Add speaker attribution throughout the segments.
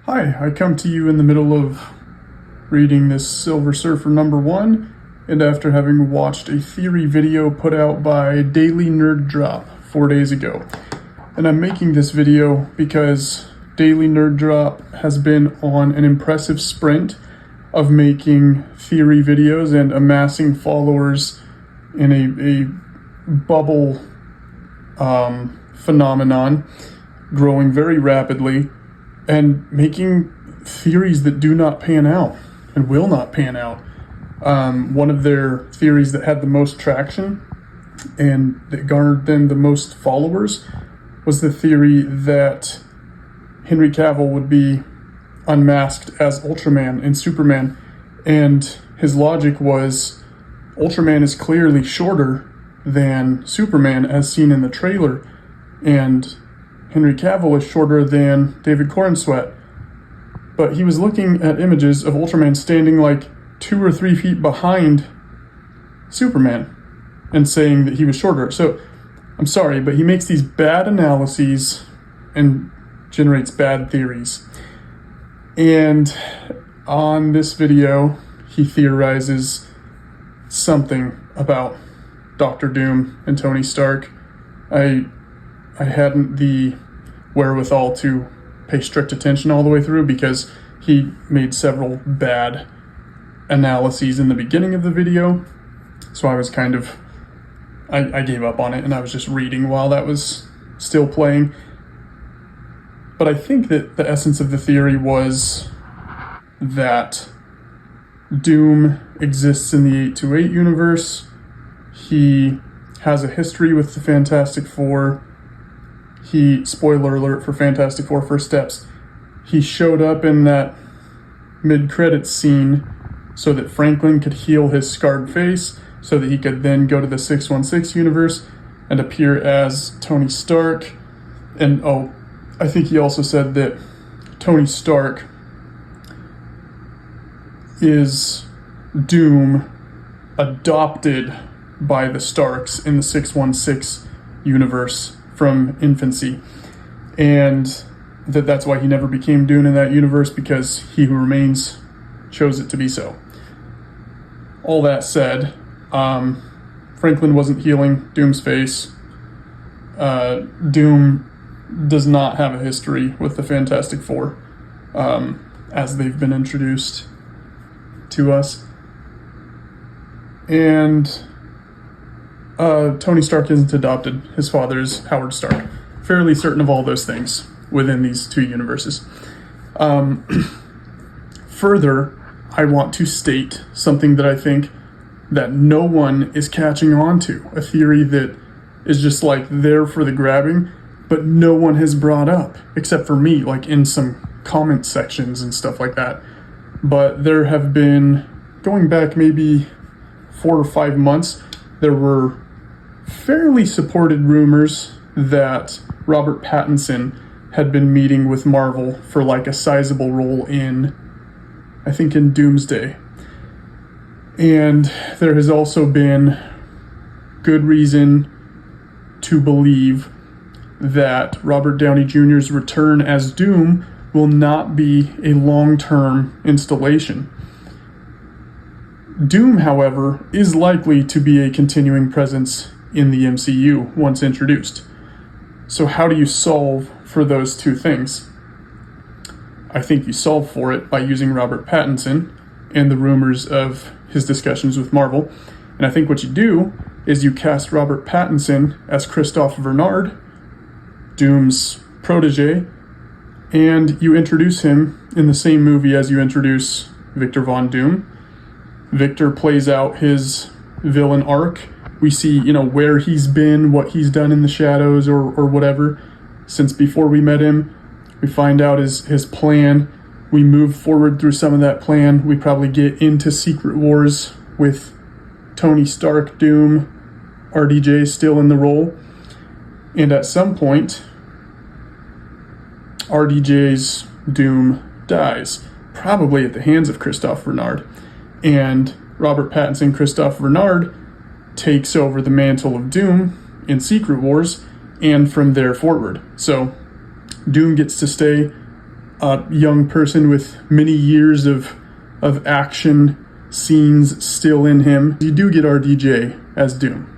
Speaker 1: Hi, I come to you in the middle of reading this Silver Surfer #1, and after having watched a theory video put out by Daily Nerd Drop 4 days ago. And I'm making this video because Daily Nerd Drop has been on an impressive sprint of making theory videos and amassing followers in a bubble phenomenon, growing very rapidly, and making theories that do not pan out and will not pan out. One of their theories that had the most traction and that garnered them the most followers was the theory that Henry Cavill would be unmasked as Ultraman in Superman. And his logic was Ultraman is clearly shorter than Superman as seen in the trailer, and Henry Cavill is shorter than David Cornsweet. But he was looking at images of Ultraman standing like 2 or 3 feet behind Superman and saying that he was shorter. So I'm sorry, but he makes these bad analyses and generates bad theories. And on this video, he theorizes something about Dr. Doom and Tony Stark. I hadn't the wherewithal to pay strict attention all the way through because he made several bad analyses in the beginning of the video. So I was I gave up on it and I was just reading while that was still playing. But I think that the essence of the theory was that Doom exists in the 828 universe. He has a history with the Fantastic Four. Spoiler alert for Fantastic Four First Steps, he showed up in that mid-credits scene so that Franklin could heal his scarred face so that he could then go to the 616 universe and appear as Tony Stark. And I think he also said that Tony Stark is Doom adopted by the Starks in the 616 universe from infancy, and that's why he never became Doom in that universe, because He Who Remains chose it to be so. All that said, Franklin wasn't healing Doom's face. Doom does not have a history with the Fantastic Four as they've been introduced to us. And Tony Stark isn't adopted. His father is Howard Stark. Fairly certain of all those things within these two universes. Further, I want to state something that I think that no one is catching on to. A theory that is just like there for the grabbing, but no one has brought up, except for me, like in some comment sections and stuff like that. But there have been, going back maybe 4 or 5 months, there were fairly supported rumors that Robert Pattinson had been meeting with Marvel for like a sizable role in Doomsday. And there has also been good reason to believe that Robert Downey Jr.'s return as Doom will not be a long-term installation. Doom, however, is likely to be a continuing presence in the MCU once introduced. So how do you solve for those two things? I think you solve for it by using Robert Pattinson and the rumors of his discussions with Marvel. And I think what you do is you cast Robert Pattinson as Christophe Bernard, Doom's protege, and you introduce him in the same movie as you introduce Victor Von Doom. Victor plays out his villain arc. We see, where he's been, what he's done in the shadows or whatever since before we met him. We find out his plan. We move forward through some of that plan. We probably get into Secret Wars with Tony Stark, Doom, RDJ still in the role. And at some point, RDJ's Doom dies, probably at the hands of Christophe Bernard. And Robert Pattinson, Christophe Bernard, takes over the mantle of Doom in Secret Wars, and from there forward. So Doom gets to stay a young person with many years of action scenes still in him. You do get RDJ as Doom.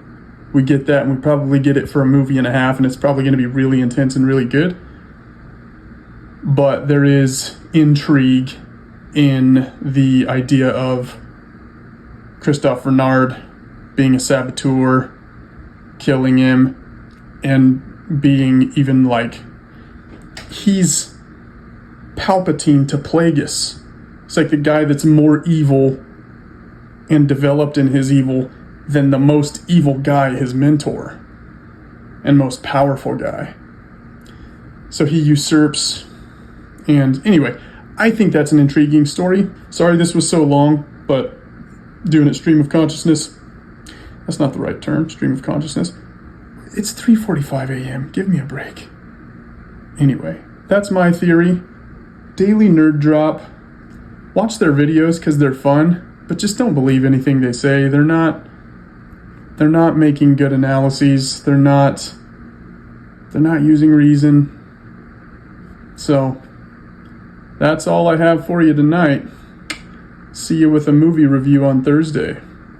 Speaker 1: We get that, and we probably get it for a movie and a half, and it's probably going to be really intense and really good. But there is intrigue in the idea of Christophe Renard being a saboteur, killing him, and being even like, he's Palpatine to Plagueis. It's like the guy that's more evil and developed in his evil than the most evil guy, his mentor, and most powerful guy. So he usurps. And anyway, I think that's an intriguing story. Sorry this was so long, but doing it stream of consciousness. That's not the right term, stream of consciousness. It's 3:45 a.m. Give me a break. Anyway, that's my theory. Daily Nerd Drop. Watch their videos because they're fun, but just don't believe anything they say. They're not making good analyses. They're not using reason. So that's all I have for you tonight. See you with a movie review on Thursday.